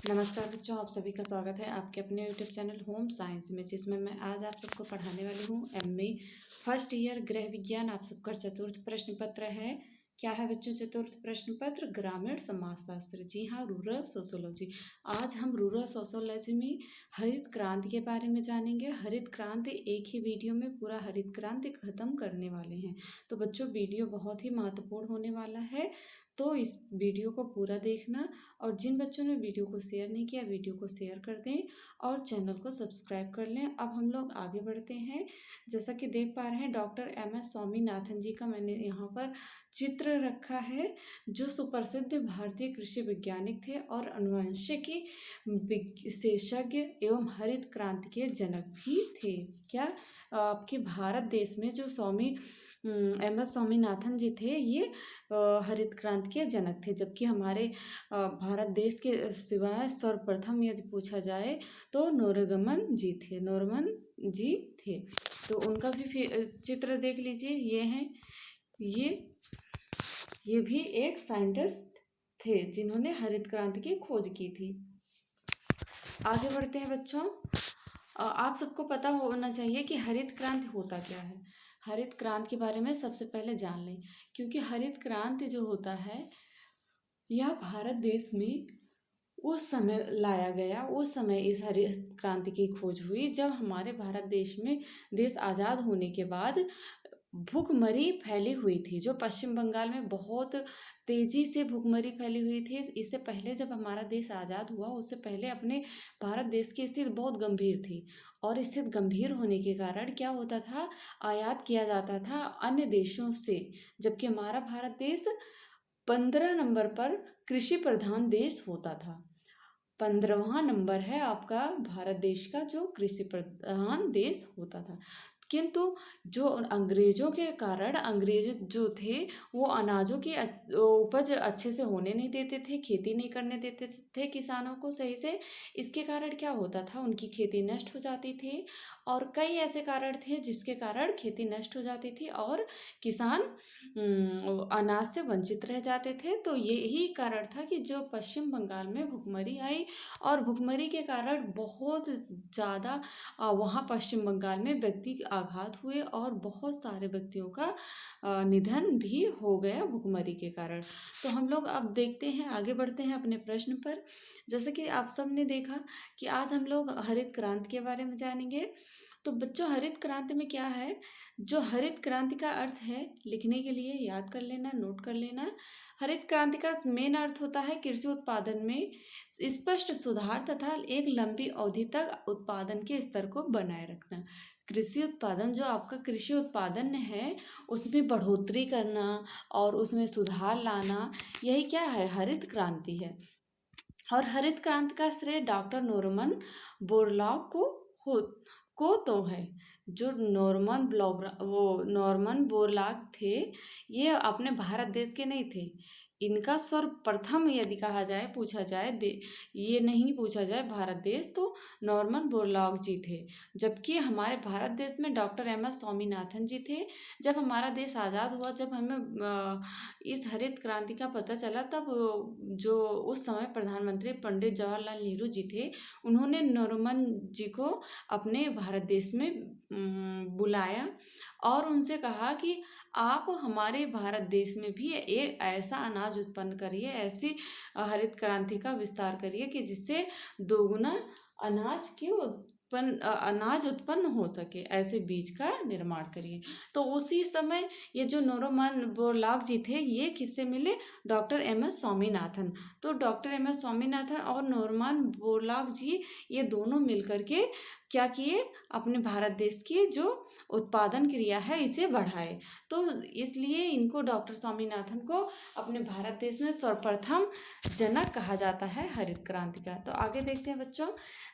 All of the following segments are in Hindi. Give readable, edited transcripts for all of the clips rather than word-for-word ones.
नमस्कार बच्चों, आप सभी का स्वागत है आपके अपने यूट्यूब चैनल होम साइंस में, जिसमें मैं आज आप सबको पढ़ाने वाली हूँ एमए फर्स्ट ईयर गृह विज्ञान। आप सबका चतुर्थ प्रश्न पत्र है। क्या है बच्चों चतुर्थ प्रश्न पत्र? ग्रामीण समाजशास्त्र। जी हाँ, रूरल सोशोलॉजी। आज हम रूरल सोशोलॉजी में हरित क्रांति के बारे में जानेंगे। हरित क्रांति एक ही वीडियो में पूरा हरित क्रांति खत्म करने वाले हैं। तो बच्चों वीडियो बहुत ही महत्वपूर्ण होने वाला है, तो इस वीडियो को पूरा देखना। और जिन बच्चों ने वीडियो को शेयर नहीं किया, वीडियो को शेयर कर दें और चैनल को सब्सक्राइब कर लें। अब हम लोग आगे बढ़ते हैं। जैसा कि देख पा रहे हैं, डॉक्टर एम.एस. स्वामीनाथन जी का मैंने यहाँ पर चित्र रखा है, जो सुप्रसिद्ध भारतीय कृषि वैज्ञानिक थे और आनुवंशिकी विशेषज्ञ एवं हरित क्रांति के जनक भी थे। क्या आपके भारत देश में जो एम.एस. स्वामीनाथन जी थे, ये हरित क्रांति के जनक थे। जबकि हमारे भारत देश के सिवाय सर्वप्रथम यदि पूछा जाए तो नोरगमन जी थे। तो उनका भी चित्र देख लीजिए। ये हैं, ये भी एक साइंटिस्ट थे जिन्होंने हरित क्रांति की खोज की थी। आगे बढ़ते हैं बच्चों। आप सबको पता होना चाहिए कि हरित क्रांति होता क्या है। हरित क्रांति के बारे में सबसे पहले जान लें, क्योंकि हरित क्रांति जो होता है यह भारत देश में उस समय लाया गया। उस समय इस हरित क्रांति की खोज हुई जब हमारे भारत देश में देश आज़ाद होने के बाद भूखमरी फैली हुई थी, जो पश्चिम बंगाल में बहुत तेज़ी से भूखमरी फैली हुई थी। इससे पहले जब हमारा देश आज़ाद हुआ, उससे पहले अपने भारत देश की स्थिति बहुत गंभीर थी। और स्थिति गंभीर होने के कारण क्या होता था, आयात किया जाता था अन्य देशों से। जबकि हमारा भारत देश 15 नंबर पर कृषि प्रधान देश होता था। 15वां नंबर है आपका भारत देश का जो कृषि प्रधान देश होता था। किंतु जो अंग्रेज़ों के कारण अंग्रेज जो थे वो अनाजों की उपज अच्छे से होने नहीं देते थे, खेती नहीं करने देते थे किसानों को सही से। इसके कारण क्या होता था, उनकी खेती नष्ट हो जाती थी। और कई ऐसे कारण थे जिसके कारण खेती नष्ट हो जाती थी और किसान अनाज से वंचित रह जाते थे। तो यही कारण था कि जो पश्चिम बंगाल में भुखमरी आई, और भुखमरी के कारण बहुत ज़्यादा वहाँ पश्चिम बंगाल में व्यक्ति आघात हुए और बहुत सारे व्यक्तियों का निधन भी हो गया भुखमरी के कारण। तो हम लोग अब देखते हैं, आगे बढ़ते हैं अपने प्रश्न पर। जैसे कि आप सब ने देखा कि आज हम लोग हरित क्रांति के बारे में जानेंगे। तो बच्चों, हरित क्रांति में क्या है? जो हरित क्रांति का अर्थ है, लिखने के लिए याद कर लेना, नोट कर लेना। हरित क्रांति का मेन अर्थ होता है कृषि उत्पादन में स्पष्ट सुधार तथा एक लंबी अवधि तक उत्पादन के स्तर को बनाए रखना। कृषि उत्पादन, जो आपका कृषि उत्पादन है, उसमें बढ़ोतरी करना और उसमें सुधार लाना, यही क्या है, हरित क्रांति है। और हरित क्रांति का श्रेय डॉक्टर नॉर्मन बोरलॉग को तो है। जो नॉर्मन बोरलॉग थे, ये अपने भारत देश के नहीं थे। इनका सर्वप्रथम यदि कहा जाए, पूछा जाए, ये नहीं पूछा जाए भारत देश, तो नॉर्मन बोरलॉग जी थे। जबकि हमारे भारत देश में डॉक्टर एम.एस. स्वामीनाथन जी थे। जब हमारा देश आज़ाद हुआ, जब हमें इस हरित क्रांति का पता चला, तब जो उस समय प्रधानमंत्री पंडित जवाहरलाल नेहरू जी थे, उन्होंने नॉर्मन जी को अपने भारत देश में बुलाया और उनसे कहा कि आप हमारे भारत देश में भी एक ऐसा अनाज उत्पन्न करिए, ऐसी हरित क्रांति का विस्तार करिए कि जिससे दोगुना अनाज उत्पन्न हो सके, ऐसे बीज का निर्माण करिए। तो उसी समय ये जो नॉर्मन बोरलॉग जी थे, ये किससे मिले? Doctor MS. स्वामीनाथन। तो डॉक्टर एम.एस. स्वामीनाथन और नॉर्मन बोरलॉग जी, ये दोनों मिलकर के क्या किए, अपने भारत देश की जो उत्पादन क्रिया है इसे बढ़ाए। तो इसलिए इनको, डॉक्टर स्वामीनाथन को, अपने भारत देश में सर्वप्रथम जनक कहा जाता है हरित क्रांति का। तो आगे देखते हैं बच्चों,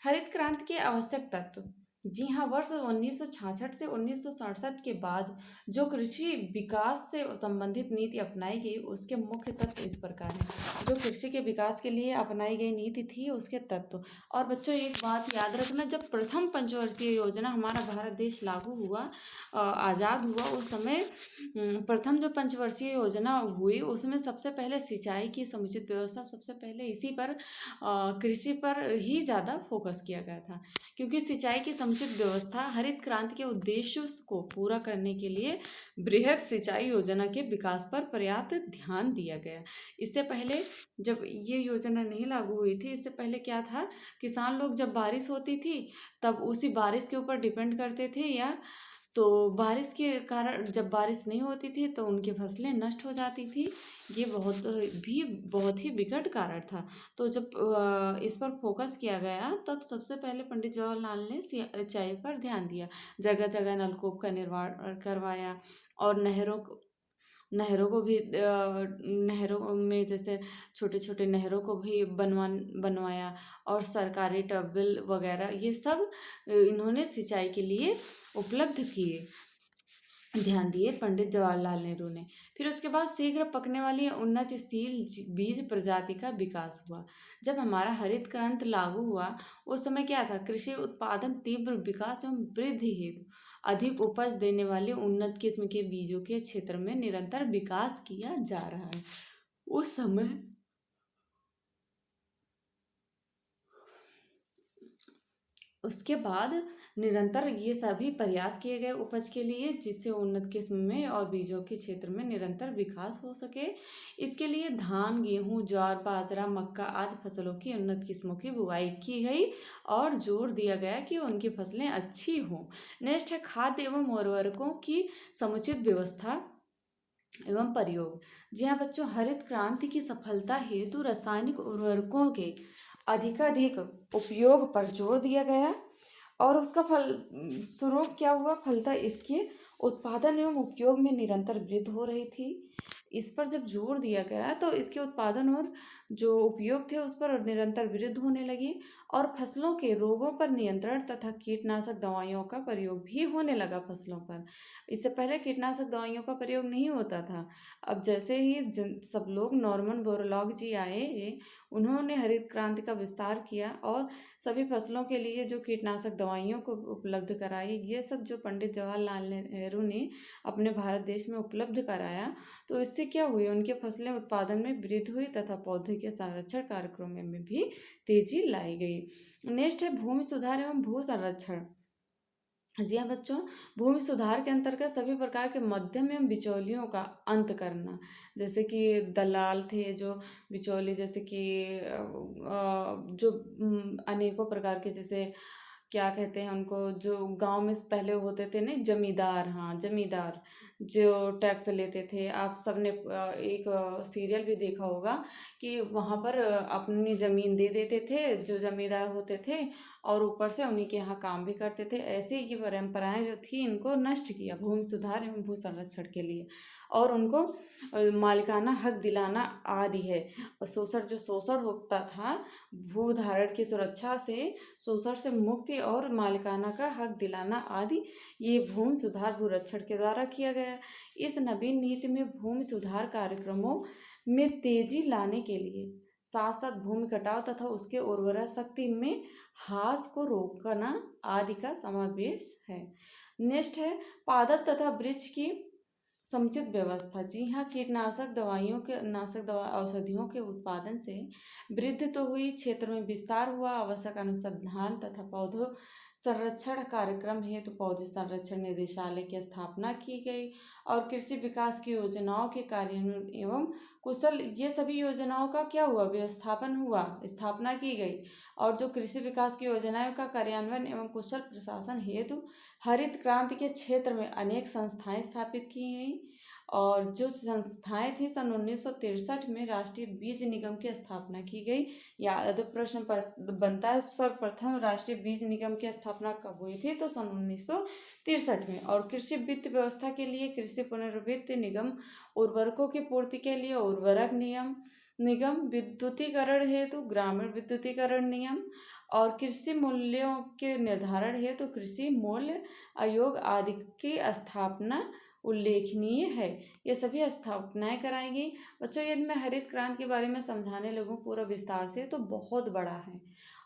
हरित क्रांति के आवश्यक तत्व। जी हाँ, वर्ष 1966 से 1967 के बाद जो कृषि विकास से संबंधित नीति अपनाई गई, उसके मुख्य तत्व इस प्रकार हैं। जो कृषि के विकास के लिए अपनाई गई नीति थी, उसके तत्व। और बच्चों, एक बात याद रखना, जब प्रथम पंचवर्षीय योजना हमारा भारत देश लागू हुआ, आज़ाद हुआ उस समय प्रथम जो पंचवर्षीय योजना हुई उसमें सबसे पहले सिंचाई की समुचित व्यवस्था, सबसे पहले इसी पर कृषि पर ही ज़्यादा फोकस किया गया था, क्योंकि सिंचाई की समुचित व्यवस्था हरित क्रांति के उद्देश्यों को पूरा करने के लिए बृहद सिंचाई योजना के विकास पर पर्याप्त ध्यान दिया गया। इससे पहले जब ये योजना नहीं लागू हुई थी, इससे पहले क्या था, किसान लोग जब बारिश होती थी तब उसी बारिश के ऊपर डिपेंड करते थे, या तो बारिश के कारण जब बारिश नहीं होती थी तो उनकी फसलें नष्ट हो जाती थी। ये बहुत ही विकट कारण था। तो जब इस पर फोकस किया गया तब सबसे पहले पंडित जवाहरलाल ने सिंचाई पर ध्यान दिया, जगह जगह नलकूप का निर्माण करवाया और नहरों को भी नहरों में जैसे छोटे छोटे नहरों को भी बनवाया और सरकारी ट्यूबवेल वगैरह ये सब इन्होंने सिंचाई के लिए उपलब्ध किए, ध्यान दिए पंडित जवाहरलाल नेहरू ने। फिर उसके बाद शीघ्र पकने वाली उन्नतिशील बीज प्रजाति का विकास हुआ। जब हमारा हरित क्रांति लागू हुआ उस समय क्या था, कृषि उत्पादन तीव्र विकास एवं वृद्धि हेतु अधिक उपज देने वाले उन्नत किस्म के बीजों के क्षेत्र में निरंतर विकास किया जा रहा है। उस समय उसके बाद निरंतर ये सभी प्रयास किए गए उपज के लिए, जिससे उन्नत किस्म में और बीजों के क्षेत्र में निरंतर विकास हो सके। इसके लिए धान, गेहूं, ज्वार, बाजरा, मक्का आदि फसलों की उन्नत किस्मों की बुवाई की गई और जोर दिया गया कि उनकी फसलें अच्छी हों। नेक्स्ट है खाद्य एवं उर्वरकों की समुचित व्यवस्था एवं प्रयोग। जी हाँ बच्चों, हरित क्रांति की सफलता हेतु रासायनिक उर्वरकों के अधिकाधिक उपयोग पर जोर दिया गया और उसका फल स्वरूप क्या हुआ, फलतः इसके उत्पादन एवं उपयोग में निरंतर वृद्धि हो रही थी। इस पर जब जोर दिया गया तो इसके उत्पादन और जो उपयोग थे उस पर निरंतर वृद्धि होने लगी और फसलों के रोगों पर नियंत्रण तथा कीटनाशक दवाइयों का प्रयोग भी होने लगा फसलों पर। इससे पहले कीटनाशक दवाइयों का प्रयोग नहीं होता था। अब जैसे ही सब लोग नॉर्मन बोरलॉग जी आए, उन्होंने हरित क्रांति का विस्तार किया और सभी फसलों के लिए जो कीटनाशक दवाइयों को उपलब्ध कराई, ये सब जो पंडित जवाहरलाल नेहरू ने अपने भारत देश में उपलब्ध कराया, तो इससे क्या हुई, उनके फसलें उत्पादन में वृद्धि हुई तथा पौधे के संरक्षण कार्यक्रमों में भी तेजी लाई गई। नेक्स्ट है भूमि सुधार एवं भू संरक्षण। जी हाँ बच्चों, भूमि सुधार के अंतर्गत सभी प्रकार के मध्यम एवं बिचौलियों का अंत करना, जैसे कि दलाल थे जो बिचौली, जैसे कि जो अनेकों प्रकार के, जैसे क्या कहते हैं उनको, जो गांव में पहले होते थे ना, जमींदार, हाँ जमींदार जो टैक्स लेते थे। आप सबने एक सीरियल भी देखा होगा कि वहाँ पर अपनी ज़मीन दे देते थे जो जमींदार होते थे और ऊपर से उन्हीं के यहाँ काम भी करते थे। ऐसे ही परंपराएं जो थी इनको नष्ट किया भूमि सुधार एवं भू संरक्षण के लिए और उनको मालिकाना हक दिलाना आदि है। जो शोषण होता था, भू धारण की सुरक्षा से, शोषण से मुक्ति और मालिकाना का हक दिलाना आदि, ये भूमि सुधार भू रक्षण के द्वारा किया गया। इस नवीन नीति में भूमि सुधार कार्यक्रमों में तेजी लाने के लिए साथ साथ भूमि कटाव तथा उसके उर्वरा शक्ति में ह्रास को रोकना आदि का समावेश है। नेक्स्ट है पादप तथा वृक्ष की समुचित व्यवस्था। जी हाँ, कीटनाशक औषधियों के उत्पादन से वृद्धि तो हुई, क्षेत्र में विस्तार हुआ, आवश्यक अनुसंधान तथा पौधों संरक्षण कार्यक्रम हेतु पौधे संरक्षण निदेशालय की स्थापना की गई और कृषि विकास की योजनाओं के कार्यान्वयन एवं कुशल, ये सभी योजनाओं का क्या हुआ, व्यवस्थापन हुआ, स्थापना की गई और जो कृषि विकास की योजनाओं का कार्यान्वयन एवं कुशल प्रशासन हेतु हरित क्रांति के क्षेत्र में अनेक संस्थाएं स्थापित की गई। और जो संस्थाएं थी, सन 1963 में राष्ट्रीय बीज निगम की स्थापना की गई। याद प्रश्न बनता है, सर्वप्रथम राष्ट्रीय बीज निगम की स्थापना कब हुई थी, तो सन 1963 में। और कृषि वित्त व्यवस्था के लिए कृषि पुनर्वित्त निगम, उर्वरकों की पूर्ति के लिए उर्वरक निगम, विद्युतीकरण हेतु ग्रामीण विद्युतीकरण नियम और कृषि मूल्यों के निर्धारण हेतु कृषि मूल्य आयोग आदि की स्थापना उल्लेखनीय है। ये सभी स्थापनाएं कराई गई। बच्चों, यदि मैं हरित क्रांति के बारे में समझाने लगूँ पूरा विस्तार से तो बहुत बड़ा है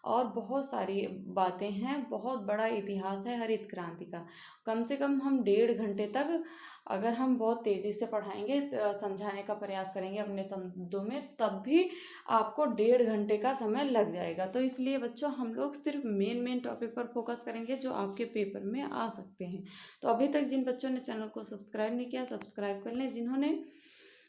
और बहुत सारी बातें हैं, बहुत बड़ा इतिहास है हरित क्रांति का। कम से कम हम 1.5 घंटे तक अगर हम बहुत तेज़ी से पढ़ाएंगे, समझाने का प्रयास करेंगे अपने शब्दों में, तब भी आपको 1.5 घंटे का समय लग जाएगा। तो इसलिए बच्चों हम लोग सिर्फ मेन टॉपिक पर फोकस करेंगे जो आपके पेपर में आ सकते हैं। तो अभी तक जिन बच्चों ने चैनल को सब्सक्राइब नहीं किया, सब्सक्राइब कर लें। जिन्होंने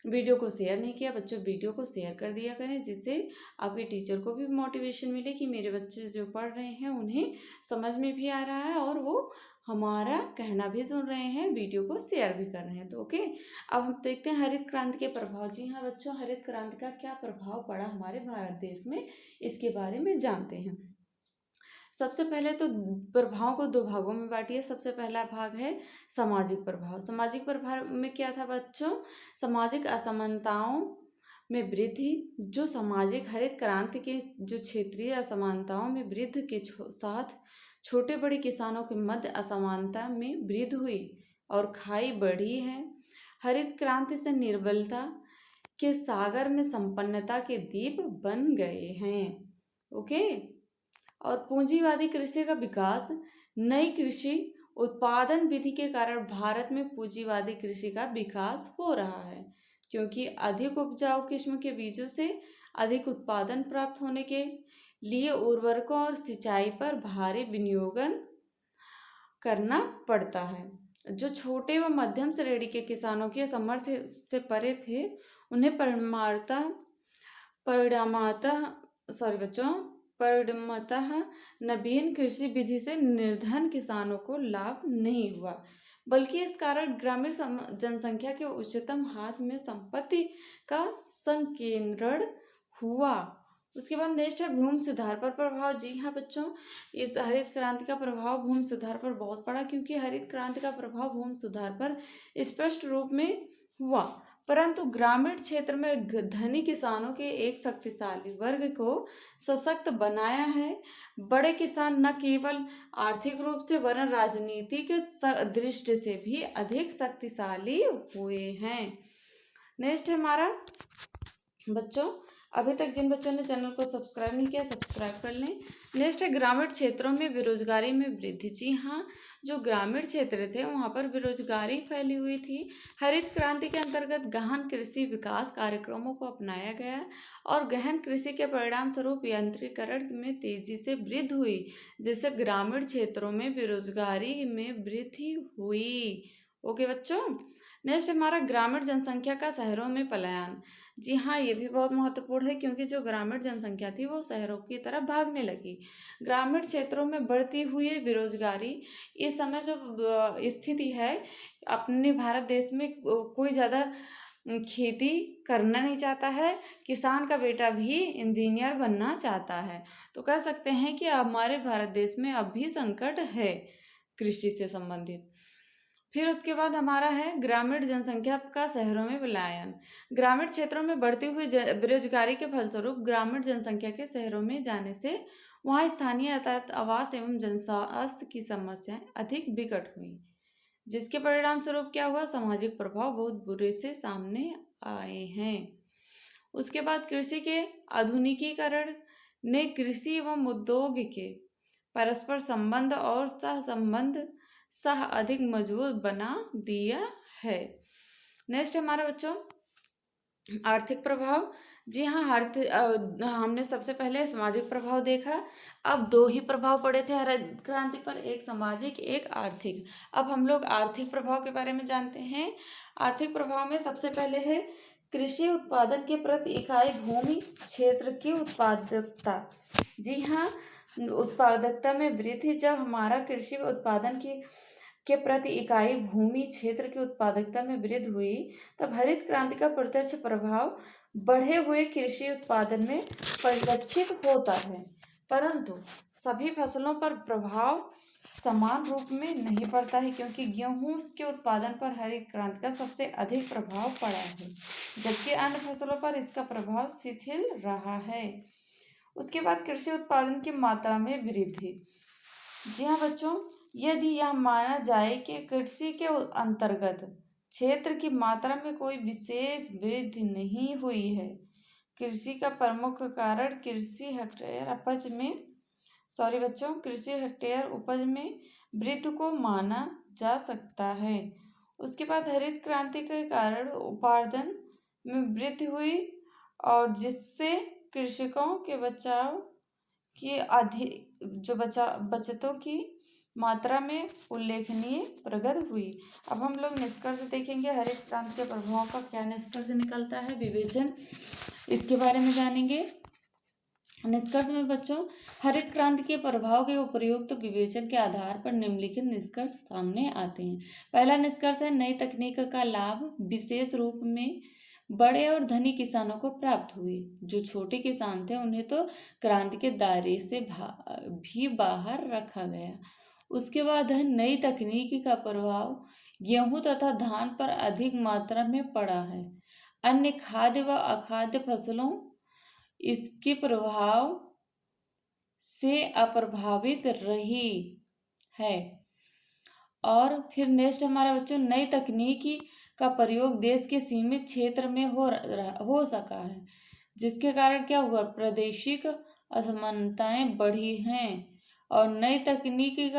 वीडियो को शेयर नहीं किया, बच्चों वीडियो को शेयर कर दिया करें, जिससे आपके टीचर को भी मोटिवेशन मिले कि मेरे बच्चे जो पढ़ रहे हैं उन्हें समझ में भी आ रहा है और वो हमारा कहना भी सुन रहे हैं, वीडियो को शेयर भी कर रहे हैं। तो ओके, अब हम देखते हैं हरित क्रांति के प्रभाव। जी हाँ बच्चों, हरित क्रांति का क्या प्रभाव पड़ा हमारे भारत देश में, इसके बारे में जानते हैं। सबसे पहले तो प्रभाव को 2 भागों में बांटिए। सबसे पहला भाग है सामाजिक प्रभाव। सामाजिक प्रभाव में क्या था बच्चों, सामाजिक असमानताओं में वृद्धि। जो सामाजिक हरित क्रांति के जो क्षेत्रीय असमानताओं में वृद्धि के साथ छोटे बड़े किसानों के मध्य असमानता में वृद्धि हुई और खाई बढ़ी है। हरित क्रांति से निर्बलता के सागर में संपन्नता के दीप बन गए हैं। ओके, और पूंजीवादी कृषि का विकास। नई कृषि उत्पादन विधि के कारण भारत में पूंजीवादी कृषि का विकास हो रहा है, क्योंकि अधिक उपजाऊ किस्म के बीजों से अधिक उत्पादन प्राप्त होने के लिए उर्वरकों और सिंचाई पर भारी विनियोगन करना पड़ता है। जो छोटे व मध्यम श्रेणी के किसानों के सामर्थ्य से परे थे, उन्हें परिणामतः नवीन कृषि विधि से निर्धन किसानों को लाभ नहीं हुआ, बल्कि इस कारण ग्रामीण जनसंख्या के उच्चतम हाथ में संपत्ति का संकेंद्रण हुआ। उसके बाद नेक्स्ट है भूमि सुधार पर प्रभाव। जी हाँ बच्चों, इस हरित क्रांति का प्रभाव भूमि सुधार पर बहुत पड़ा, क्योंकि हरित क्रांति का प्रभाव भूमि सुधार पर स्पष्ट रूप में हुआ। परंतु ग्रामीण क्षेत्र में धनी किसानों के एक शक्तिशाली वर्ग को सशक्त बनाया है। बड़े किसान न केवल आर्थिक रूप से वरन राजनीतिक दृष्टि से भी अधिक शक्तिशाली हुए हैं। नेक्स्ट है हमारा बच्चों, अभी तक जिन बच्चों ने चैनल को सब्सक्राइब नहीं किया, सब्सक्राइब कर लें। नेक्स्ट है ग्रामीण क्षेत्रों में बेरोजगारी में वृद्धि। जी हाँ, जो ग्रामीण क्षेत्र थे वहाँ पर बेरोजगारी फैली हुई थी। हरित क्रांति के अंतर्गत गहन कृषि विकास कार्यक्रमों को अपनाया गया और गहन कृषि के परिणाम स्वरूप यंत्रीकरण में तेजी से वृद्धि हुई, जिससे ग्रामीण क्षेत्रों में बेरोजगारी में वृद्धि हुई। ओके बच्चों, नेक्स्ट हमारा ग्रामीण जनसंख्या का शहरों में पलायन। जी हाँ, ये भी बहुत महत्वपूर्ण है, क्योंकि जो ग्रामीण जनसंख्या थी वो शहरों की तरफ भागने लगी। ग्रामीण क्षेत्रों में बढ़ती हुई बेरोजगारी, इस समय जो स्थिति है अपने भारत देश में, कोई ज़्यादा खेती करना नहीं चाहता है। किसान का बेटा भी इंजीनियर बनना चाहता है। तो कह सकते हैं कि हमारे भारत देश में अब भी संकट है कृषि से संबंधित। फिर उसके बाद हमारा है ग्रामीण जनसंख्या का शहरों में पलायन। ग्रामीण क्षेत्रों में बढ़ती हुई बेरोजगारी के फलस्वरूप ग्रामीण जनसंख्या के शहरों में जाने से वहाँ स्थानीय यातायात, आवास एवं जनस्वास्थ्य की समस्याएं अधिक विकट हुई, जिसके परिणाम स्वरूप क्या हुआ, सामाजिक प्रभाव बहुत बुरे से सामने आए हैं। उसके बाद कृषि के आधुनिकीकरण ने कृषि एवं उद्योग के परस्पर संबंध और सहसंबंध अधिक मजबूत बना दिया है। नेक्स्ट हमारा बच्चों आर्थिक प्रभाव। जी हाँ, हमने सबसे पहले सामाजिक प्रभाव देखा। अब 2 ही प्रभाव पड़े थे हरित क्रांति पर, एक सामाजिक एक आर्थिक। अब हम लोग आर्थिक प्रभाव के बारे में जानते हैं। आर्थिक प्रभाव में सबसे पहले है कृषि उत्पादन के प्रति इकाई भूमि क्षेत्र की उत्पादकता। जी हाँ, उत्पादकता में वृद्धि। जब हमारा कृषि उत्पादन के प्रति इकाई भूमि क्षेत्र की उत्पादकता में वृद्धि हुई, तब हरित क्रांति का प्रत्यक्ष प्रभाव बढ़े हुए कृषि उत्पादन में परिलक्षित होता है। परंतु सभी फसलों पर प्रभाव समान रूप में नहीं पड़ता है, क्योंकि गेहूं के उत्पादन पर हरित क्रांति का सबसे अधिक प्रभाव पड़ा है, जबकि अन्य फसलों पर इसका प्रभाव शिथिल रहा है। उसके बाद कृषि उत्पादन की मात्रा में वृद्धि। जी हाँ बच्चों, यदि यह माना जाए कि कृषि के अंतर्गत क्षेत्र की मात्रा में कोई विशेष वृद्धि नहीं हुई है, कृषि का प्रमुख कारण कृषि हेक्टेयर उपज में सॉरी बच्चों, कृषि हेक्टेयर उपज में वृद्धि को माना जा सकता है। उसके बाद हरित क्रांति के कारण उत्पादन में वृद्धि हुई और जिससे कृषकों के बचाव की बचतों की मात्रा में उल्लेखनीय प्रगति हुई। अब हम लोग निष्कर्ष देखेंगे, हरित क्रांति के प्रभाव का क्या निष्कर्ष निकलता है, विवेचन, इसके बारे में जानेंगे। निष्कर्ष में बच्चों, हरित क्रांति के प्रभाव के उपयुक्त विवेचन के आधार पर निम्नलिखित निष्कर्ष सामने आते हैं। पहला निष्कर्ष है, नई तकनीक का लाभ विशेष रूप में बड़े और धनी किसानों को प्राप्त हुए। जो छोटे किसान थे उन्हें तो क्रांति के दायरे से भी बाहर रखा गया। उसके बाद है, नई तकनीकी का प्रभाव गेहूं तथा धान पर अधिक मात्रा में पड़ा है। अन्य खाद्य व अखाद्य फसलों इसके प्रभाव से अप्रभावित रही है। और फिर नेक्स्ट हमारा बच्चों, नई तकनीकी का प्रयोग देश के सीमित क्षेत्र में हो सका है, जिसके कारण क्या हुआ, प्रादेशिक असमानताएं बढ़ी हैं और नई तकनीकी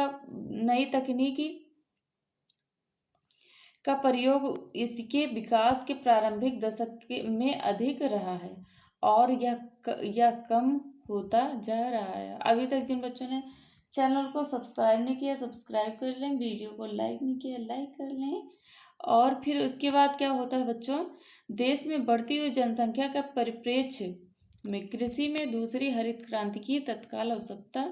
का प्रयोग इसके विकास के प्रारंभिक दशक में अधिक रहा है और यह कम होता जा रहा है। अभी तक जिन बच्चों ने चैनल को सब्सक्राइब नहीं किया, सब्सक्राइब कर लें, वीडियो को लाइक नहीं किया, लाइक कर लें। और फिर उसके बाद क्या होता है बच्चों, देश में बढ़ती हुई जनसंख्या का परिप्रेक्ष्य में कृषि में दूसरी हरित क्रांति की तत्काल आवश्यकता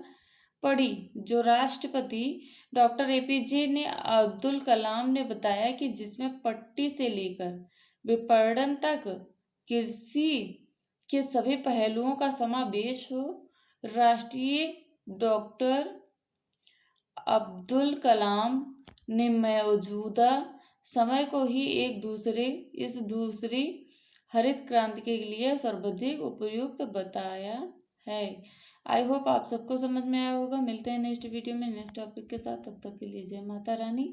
पड़ी, जो राष्ट्रपति डॉक्टर APJ अब्दुल कलाम ने बताया कि जिसमें पट्टी से लेकर विपणन तक कृषि के सभी पहलुओं का समावेश हो। राष्ट्रीय डॉक्टर अब्दुल कलाम ने मौजूदा समय को ही इस दूसरी हरित क्रांति के लिए सर्वाधिक उपयुक्त बताया है। आई होप आप सबको समझ में आया होगा। मिलते हैं नेक्स्ट वीडियो में नेक्स्ट टॉपिक के साथ, तब तक के लिए जय माता रानी।